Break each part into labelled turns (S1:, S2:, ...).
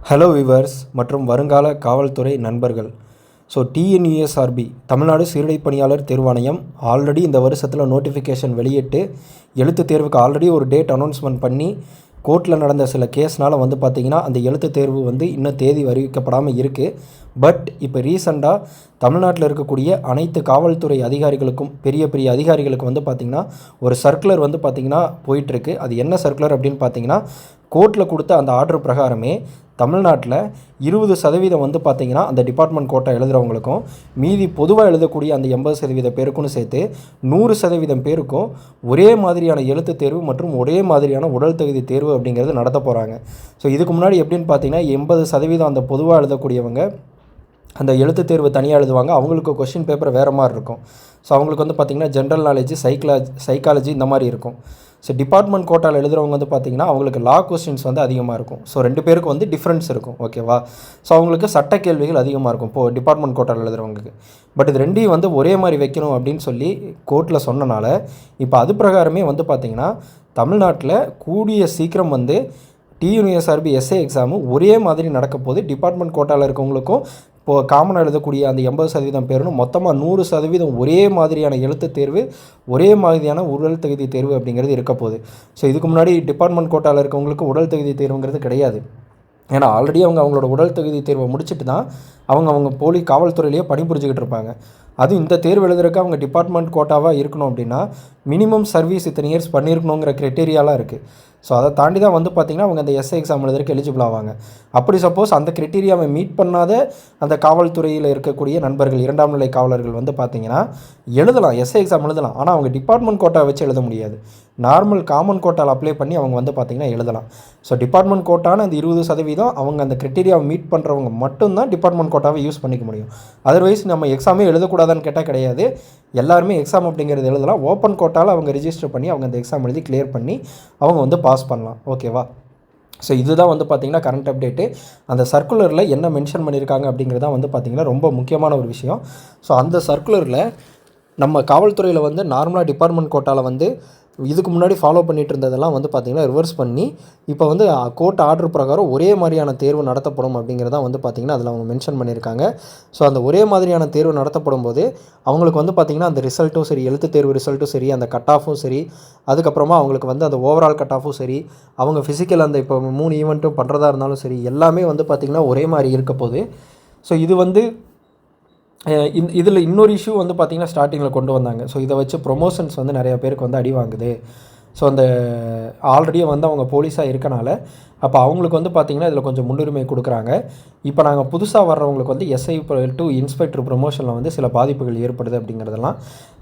S1: Hello viewers மற்றும் வருங்கால காவல்துறை நண்பர்கள். ஸோ டிஎன்யூஎஸ்ஆர்பி தமிழ்நாடு சீருடை பணியாளர் தேர்வாணையம் ஆல்ரெடி இந்த வருஷத்தில் நோட்டிஃபிகேஷன் வெளியிட்டு எழுத்து தேர்வுக்கு ஆல்ரெடி ஒரு டேட் அனௌன்ஸ்மெண்ட் பண்ணி கோர்ட்டில் நடந்த சில கேஸ்னால் பார்த்திங்கன்னா அந்த எழுத்து தேர்வு இன்னும் தேதி அறிவிக்கப்படாமல் இருக்குது. பட் இப்போ ரீசெண்டாக தமிழ்நாட்டில் இருக்கக்கூடிய அனைத்து காவல்துறை அதிகாரிகளுக்கும் பெரிய பெரிய அதிகாரிகளுக்கு பார்த்திங்கன்னா ஒரு சர்க்குலர் பார்த்திங்கன்னா போயிட்டுருக்கு. அது என்ன சர்க்குலர் அப்படின்னு பார்த்திங்கன்னா, கோர்ட்டில் கொடுத்த அந்த ஆர்டர் பிரகாரமே தமிழ்நாட்டில் 20% பார்த்திங்கன்னா அந்த டிபார்ட்மெண்ட் கோட்டா எழுதுகிறவங்களுக்கும் மீதி பொதுவாக எழுதக்கூடிய அந்த 80% பேருக்குன்னு சேர்த்து 100% பேருக்கும் ஒரே மாதிரியான எழுத்து தேர்வு மற்றும் ஒரே மாதிரியான உடல் தகுதி தேர்வு அப்படிங்கிறது நடத்த போகிறாங்க. ஸோ இதுக்கு முன்னாடி எப்படின்னு பார்த்தீங்கன்னா 80% அந்த பொதுவாக எழுதக்கூடியவங்க அந்த எழுத்து தேர்வு தனியாக எழுதுவாங்க. அவங்களுக்கு கொஷின் பேப்பர் வேறு மாதிரி இருக்கும். ஸோ அவங்களுக்கு பார்த்திங்கன்னா ஜென்ரல் நாலேஜ், சைக்காலஜி இந்த மாதிரி இருக்கும். ஸோ டிபார்ட்மெண்ட் கோட்டாவில் எழுதுகிறவங்க பார்த்திங்கன்னா அவங்களுக்கு லா கொஸ்டின்ஸ் அதிகமாக இருக்கும். ஸோ 2 பேருக்கு டிஃப்ரென்ஸ் இருக்கும், ஓகேவா? ஸோ அவங்களுக்கு சட்ட கேள்விகள் அதிகமாக இருக்கும் இப்போது டிபார்ட்மெண்ட் கோட்டாவில் எழுதுகிறவங்களுக்கு. பட் இது ரெண்டையும் ஒரே மாதிரி வைக்கணும் அப்படின்னு சொல்லி கோர்ட்டில் சொன்னனால இப்போ அது பிரகாரமே பார்த்திங்கன்னா தமிழ்நாட்டில் கூடிய சீக்கிரம் டிஎன்யூஎஸ்ஆர்பி எஸ்ஏ எக்ஸாமு ஒரே மாதிரி நடக்க போது. டிபார்ட்மெண்ட் கோட்டாவில் இருக்கவங்களுக்கும் இப்போது காமனாக எழுதக்கூடிய அந்த 80% பேருன்னு மொத்தமாக 100% ஒரே மாதிரியான எழுத்து தேர்வு, ஒரே மாதிரியான உடல் தகுதி தேர்வு அப்படிங்கிறது இருக்க போகுது. ஸோ இதுக்கு முன்னாடி டிபார்ட்மெண்ட் கோட்டாவில் இருக்கவங்களுக்கு உடல் தகுதி தேர்வுங்கிறது கிடையாது. ஏன்னா ஆல்ரெடி அவங்களோட உடல் தகுதி தேர்வை முடிச்சுட்டு தான் அவங்க காவல்துறையிலேயே பணிபுரிஞ்சுக்கிட்டு இருப்பாங்க. அதுவும் இந்த தேர்வு எழுதுறதுக்கு அவங்க டிபார்ட்மெண்ட் கோட்டாவாக இருக்கணும் அப்படின்னா மினிமம் சர்வீஸ் இத்தனை இயர்ஸ் பண்ணியிருக்கணுங்கிற க்ரைட்டீரியாலாம் இருக்குது. ஸோ அதை தாண்டி தான் பார்த்திங்கன்னா அவங்க அந்த எஸ்ஐ எக்ஸாம் எழுதுறதுக்கு எலிஜிபிள் ஆவாங்க. அப்படி சப்போஸ் அந்த க்ரைட்டீரியாவை மீட் பண்ணாத அந்த காவல்துறையில் இருக்கக்கூடிய நண்பர்கள், 2ஆம் நிலை காவலர்கள் பார்த்திங்கன்னா எழுதலாம், எஸ்ஐ எக்ஸாம் எழுதலாம். ஆனால் அவங்க டிபார்ட்மெண்ட் கோட்டா வச்சு எழுத முடியாது. நார்மல் காமன் கோட்டாவில் அப்ளை பண்ணி அவங்க பார்த்திங்கன்னா எழுதலாம். ஸோ டிபார்ட்மெண்ட் கோட்டான அந்த 20% அவங்க அந்த க்ரைட்டீரியாவை மீட் பண்ணுறவங்க மட்டும்தான் டிபார்ட்மெண்ட் கோட்டாவை யூஸ் பண்ணிக்க முடியும். அதர்வைஸ் நம்ம எக்ஸாமே எழுதக்கூடாதான்னு கேட்டால் கிடையாது. எல்லாருமே எக்ஸாம் அப்படிங்கிறது எழுதலாம். ஓப்பன் கோட்டாவில் அவங்க ரிஜிஸ்டர் பண்ணி அவங்க அந்த எக்ஸாம் எழுதி கிளியர் பண்ணி அவங்க பாஸ் பண்ணலாம், ஓகேவா? ஸோ இதுதான் பார்த்திங்கன்னா கரண்ட் அப்டேட்டு. அந்த சர்க்குலரில் என்ன மென்ஷன் பண்ணியிருக்காங்க அப்படிங்கிறது தான் பார்த்திங்கன்னா ரொம்ப முக்கியமான ஒரு விஷயம். ஸோ அந்த சர்க்குலரில் நம்ம காவல்துறையில் நார்மலாக டிபார்ட்மெண்ட் கோட்டாவில் இதுக்கு முன்னாடி ஃபாலோ பண்ணிகிட்டு இருந்ததெல்லாம் பார்த்திங்கன்னா ரிவர்ஸ் பண்ணி இப்போ கோர்ட் ஆர்டர் பிரகாரம் ஒரே மாதிரியான தேர்வு நடத்தப்படும் அப்படிங்கிறதான் பார்த்திங்கன்னா அதில் அவங்க மென்ஷன் பண்ணியிருக்காங்க. ஸோ அந்த ஒரே மாதிரியான தேர்வு நடத்தப்படும் போது அவங்களுக்கு பார்த்திங்கன்னா அந்த ரிசல்ட்டும் சரி, எழுத்து தேர்வு ரிசல்ட்டும் சரி, அந்த கட் ஆஃபும் சரி, அதுக்கப்புறமா அவங்களுக்கு அந்த ஓவரால் கட் ஆஃபும் சரி, அவங்க ஃபிசிக்கல் அந்த இப்போ 3 ஈவெண்ட்டும் பண்ணுறதா இருந்தாலும் சரி, எல்லாமே பார்த்திங்கன்னா ஒரே மாதிரி இருக்க போகுது. ஸோ இது இதில் இன்னொரு இஷ்யூ பார்த்திங்கன்னா ஸ்டார்டிங்கில் கொண்டு வந்தாங்க. ஸோ இதை வச்சு ப்ரொமோஷன்ஸ் நிறையா பேருக்கு அடி வாங்குது. ஸோ அந்த ஆல்ரெடியே அவங்க போலீஸாக இருக்கனால அப்போ அவங்களுக்கு பார்த்திங்கன்னா இதில் கொஞ்சம் முன்னுரிமை கொடுக்குறாங்க. இப்போ நாங்கள் புதுசாக வர்றவங்களுக்கு எஸ்ஐ டு இன்ஸ்பெக்டர் ப்ரொமோஷனில் சில பாதிப்புகள் ஏற்படுது அப்படிங்கிறதெல்லாம்.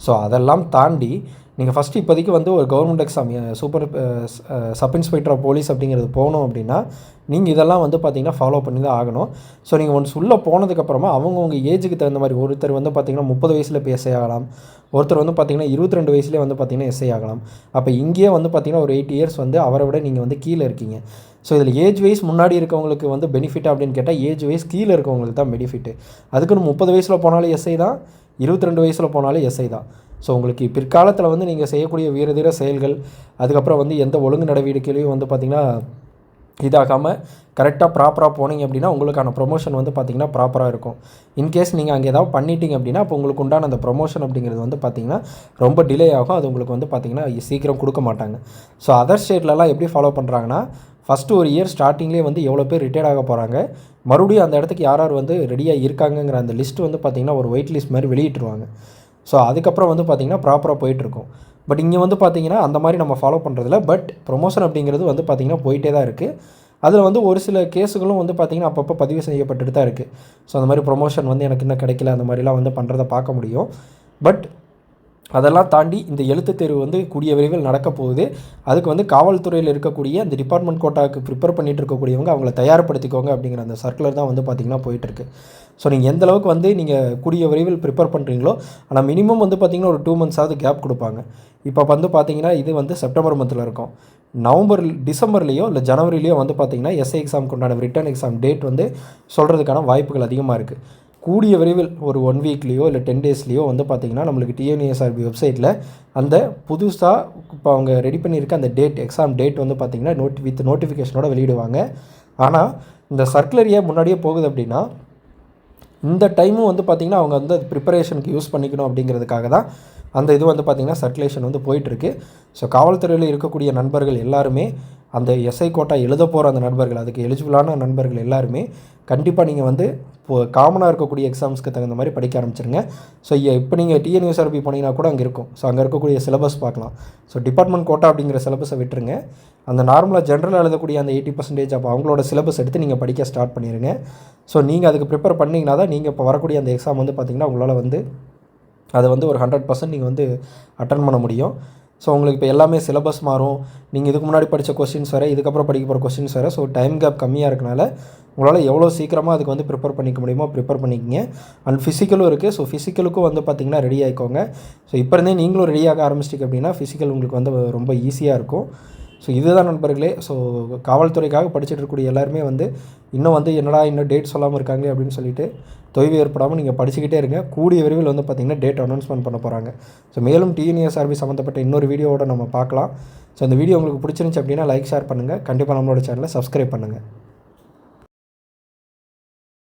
S1: ஸோ அதெல்லாம் தாண்டி நீங்கள் ஃபஸ்ட்டு இப்போதைக்கு ஒரு government exam super sub inspector of police அப்படிங்கிறது போகணும் அப்படின்னா நீங்கள் இதெல்லாம் பார்த்திங்கன்னா ஃபாலோ பண்ணி தான் ஆகணும். ஸோ நீங்கள் ஒன்ஸ் உள்ளே போனதுக்கப்புறமா அவங்கவுங்க ஏஜுக்கு தகுந்த மாதிரி ஒருத்தர் பார்த்திங்கன்னா 30 வயசில் இப்போ எஸ்ஐ ஆகலாம், ஒருத்தர் பார்த்திங்கன்னா 22 வயசுலேயே பார்த்திங்கன்னா எஸ்ஐ ஆகலாம். அப்போ இங்கேயே பார்த்திங்கன்னா ஒரு 8 இயர்ஸ் அவரை விட நீங்கள் கீழே இருக்கீங்க. ஸோ இதில் ஏஜ் வைஸ் முன்னாடி இருக்கவங்களுக்கு பெனிஃபிட் அப்படின்னு கேட்டால் ஏஜ் வைஸ் கீழே இருக்கவங்களுக்கு தான் பெனிஃபிட்டு. அதுக்குன்னு 30 வயசில் போனாலும் எஸ்ஐ தான், 22 வயசில் போனாலும் எஸ்ஐ தான். ஸோ உங்களுக்கு பிற்காலத்தில் நீங்கள் செய்யக்கூடிய வீரதீர செயல்கள், அதுக்கப்புறம் எந்த ஒழுங்கு நடவடிக்கையிலையும் பார்த்திங்கன்னா இதாகாமல் கரெக்டாக ப்ராப்பராக போனீங்க அப்படின்னா உங்களுக்கான ப்ரொமோஷன் பார்த்திங்கன்னா ப்ராப்பராக இருக்கும். இன்கேஸ் நீங்கள் அங்கே ஏதாவது பண்ணிட்டீங்க அப்படின்னா அப்போ உங்களுக்கு உண்டான அந்த ப்ரொமோஷன் அப்படிங்கிறது பார்த்திங்கன்னா ரொம்ப டிலே ஆகும். அது உங்களுக்கு பார்த்திங்கன்னா சீக்கிரம் கொடுக்க மாட்டாங்க. ஸோ அதர் ஸ்டேட்லலாம் எப்படி ஃபாலோ பண்ணுறாங்கன்னா ஃபஸ்ட்டு ஒரு இயர் ஸ்டார்டிங்லேயே எவ்வளோ பேர் ரிட்டையர்ட் ஆக போகிறாங்க, மறுபடியும் அந்த இடத்துக்கு யார் ரெடியாக இருக்காங்கங்கிற அந்த லிஸ்ட்டு பார்த்திங்கன்னா ஒரு வெயிட் லிஸ்ட் மாதிரி வெளியிட்டுருவாங்க. ஸோ அதுக்கப்புறம் பார்த்திங்கன்னா ப்ராப்பராக போயிட்டுருக்கும். பட் இங்கே பார்த்திங்கன்னா அந்த மாதிரி நம்ம ஃபாலோ பண்ணுறதில்ல. பட் ப்ரொமோஷன் அப்படிங்கிறது பார்த்திங்கன்னா போயிட்டே தான் இருக்குது. அதில் ஒரு சில கேஸுகளும் பார்த்திங்கன்னா அப்பப்போ பதிவு செய்யப்பட்டுட்டு தான் இருக்குது. ஸோ அந்த மாதிரி ப்ரொமோஷன் எனக்கு இன்னும் கிடைக்கல, அந்த மாதிரிலாம் பண்ணுறதை பார்க்க முடியும். பட் அதெல்லாம் தாண்டி இந்த எழுத்து தேர்வு கூடிய விரைவில் நடக்க போகுது. அதுக்கு காவல்துறையில் இருக்கக்கூடிய அந்த டிபார்ட்மெண்ட் கோட்டாவுக்கு ப்ரிப்பேர் பண்ணிகிட்டு இருக்கக்கூடியவங்க அவங்கள தயார்படுத்திக்கோங்க அப்படிங்கிற அந்த சர்க்குலர் தான் பார்த்திங்கன்னா போயிட்டுருக்கு. ஸோ நீங்கள் எந்த அளவுக்கு நீங்கள் கூடிய விரைவில் ப்ரிப்பேர் பண்ணுறீங்களோ, ஆனால் மினிமம் பார்த்திங்கன்னா ஒரு 2 மந்த்ஸாவது கேப் கொடுப்பாங்க. இப்போ பார்த்திங்கன்னா இது செப்டம்பர் மந்தில் இருக்கும். டிசம்பர்லேயோ இல்லை ஜனவரிலேயோ பார்த்திங்கன்னா எஸ்ஐ எக்ஸாமுக்கு உண்டான ரிட்டன் எக்ஸாம் டேட் சொல்கிறதுக்கான வாய்ப்புகள் அதிகமாக இருக்குது. கூடிய விரைவில் ஒரு 1 வீக்லேயோ இல்லை 10 டேஸ்லேயோ பார்த்திங்கன்னா நம்மளுக்கு டிஎன்யூஎஸ்ஆர்பி வெப்சைட்டில் அந்த புதுசாக இப்போ அவங்க ரெடி பண்ணியிருக்க அந்த டேட், எக்ஸாம் டேட் பார்த்திங்கன்னா வித் நோட்டிஃபிகேஷனோட வெளியிடுவாங்க. ஆனால் இந்த சர்க்குலர் ஏன் முன்னாடியே போகுது அப்படின்னா, இந்த டைமும் வந்து பார்த்திங்கன்னா அவங்க வந்து ப்ரிப்பரேஷனுக்கு யூஸ் பண்ணிக்கணும் அப்படிங்கிறதுக்காக தான் அந்த இது வந்து பார்த்திங்கன்னா சர்க்குலேஷன் வந்து போயிட்டுருக்கு. ஸோ காவல்துறையில் இருக்கக்கூடிய நண்பர்கள் எல்லாருமே அந்த எஸ்ஐ கோட்டா எழுத போகிற அந்த நண்பர்கள், அதுக்கு எலிஜிபிளான நண்பர்கள் எல்லாருமே கண்டிப்பாக நீங்கள் வந்து காமனாக இருக்கக்கூடிய எக்ஸாம்ஸ்க்கு தகுந்த மாதிரி படிக்க ஆரம்பிச்சிருங்க. ஸோ இப்போ நீங்கள் டிஎன்யூஎஸ்ஆர்பி போனீங்கன்னா கூட அங்கே இருக்கும். ஸோ அங்கே இருக்கக்கூடிய சிலபஸ் பார்க்கலாம். ஸோ டிபார்ட்மெண்ட் கோட்டா அப்படிங்கிற சிலபஸை விட்டுருங்க. அந்த நார்மலாக ஜென்ரலாக எழுதக்கூடிய அந்த 80% அப்போ அவங்களோட சிலபஸ் எடுத்து நீங்கள் படிக்க ஸ்டார்ட் பண்ணிடுங்க. ஸோ நீங்கள் அதுக்கு ப்ரிப்பேர் பண்ணிங்கன்னா தான் நீங்கள் இப்போ வரக்கூடிய அந்த எக்ஸாம் வந்து பார்த்திங்கன்னா உங்களால் வந்து அதை வந்து ஒரு 100% நீங்கள் வந்து அட்டன் பண்ண முடியும். ஸோ உங்களுக்கு இப்போ எல்லாமே சிலபஸ் மாறும். நீங்கள் இதுக்கு முன்னாடி படித்த கொஸ்டின்ஸ் வேறு, இதுக்கப்புறம் படிக்க போகிற கொஸ்டின்ஸ் வேறு. ஸோ டைம் கேப் கம்மியாக இருக்கனால உங்களால் எவ்வளோ சீக்கிரமாக அதுக்கு வந்து ப்ரிப்பேர் பண்ணிக்க முடியுமோ ப்ரிப்பேர் பண்ணிக்கிங்க. அண்ட் ஃபிசிக்கலும் இருக்குது. ஸோ ஃபிசிக்கலுக்கும் வந்து பார்த்திங்கன்னா ரெடி ஆகிக்கோங்க. ஸோ இப்போ இருந்தே நீங்களும் ரெடியாக ஆரம்பிச்சிட்டிங்க அப்படின்னா ஃபிசிக்கல் உங்களுக்கு வந்து ரொம்ப ஈஸியாக இருக்கும். ஸோ இதுதான் நண்பர்களே. ஸோ காவல்துறைக்காக படிச்சுட்டு இருக்கக்கூடிய எல்லாருமே வந்து இன்னும் வந்து என்னடா இன்னும் டேட் சொல்லாமல் இருக்காங்களே அப்படின்னு சொல்லிட்டு தொய்வு ஏற்படாமல் நீங்கள் படிச்சுக்கிட்டே இருங்க. கூடிய விரைவில் வந்து பார்த்திங்கன்னா டேட் அனௌன்ஸ்மெண்ட் பண்ண போகிறாங்க. ஸோ மேலும் டிஎன்யூஎஸ்ஆர்பி சம்மந்தப்பட்ட இன்னொரு வீடியோவோட நம்ம பார்க்கலாம். ஸோ இந்த வீடியோ உங்களுக்கு பிடிச்சிருந்துச்சி அப்படின்னா லைக் ஷேர் பண்ணுங்கள். கண்டிப்பாக நம்மளோட சேனலை சப்ஸ்கிரைப் பண்ணுங்கள்.